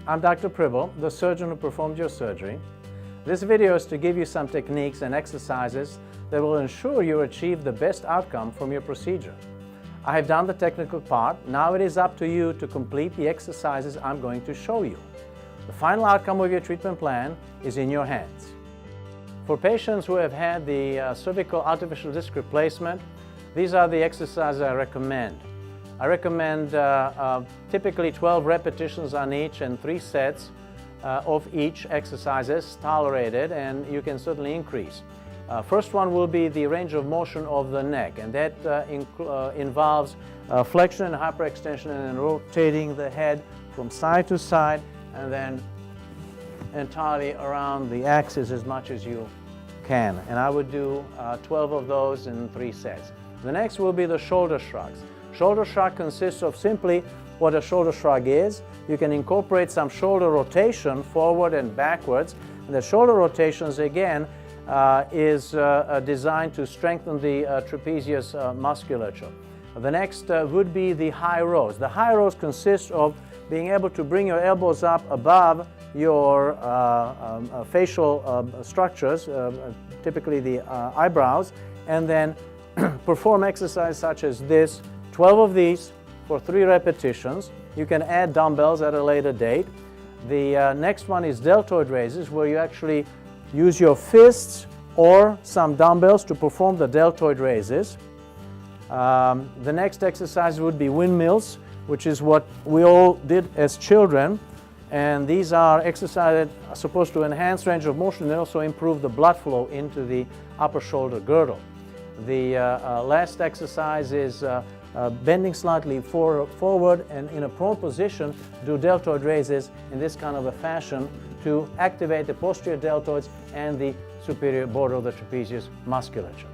I'm Dr. Pribble, the surgeon who performed your surgery. This video is to give you some techniques and exercises that will ensure you achieve the best outcome from your procedure. I have done the technical part. Now it is up to you to complete the exercises I'm going to show you. The final outcome of your treatment plan is in your hands. For patients who have had the cervical artificial disc replacement, these are the exercises I recommend. I recommend typically 12 repetitions on each and 3 sets of each exercises tolerated, and you can certainly increase. First one will be the range of motion of the neck, and that involves flexion and hyperextension and then rotating the head from side to side and then entirely around the axis as much as you can. And I would do 12 of those in 3 sets. The next will be the shoulder shrugs. Shoulder shrug consists of simply what a shoulder shrug is. You can incorporate some shoulder rotation forward and backwards. And the shoulder rotations again is designed to strengthen the trapezius musculature. The next would be the high rows. The high rows consist of being able to bring your elbows up above your facial structures, typically the eyebrows, and then perform exercises such as this, 12 of these for 3 repetitions. You can add dumbbells at a later date. The next one is deltoid raises, where you actually use your fists or some dumbbells to perform the deltoid raises. The next exercise would be windmills, which is what we all did as children. And these are exercises that are supposed to enhance range of motion and also improve the blood flow into the upper shoulder girdle. The last exercise is bending slightly forward and in a prone position, do deltoid raises in this kind of a fashion to activate the posterior deltoids and the superior border of the trapezius musculature.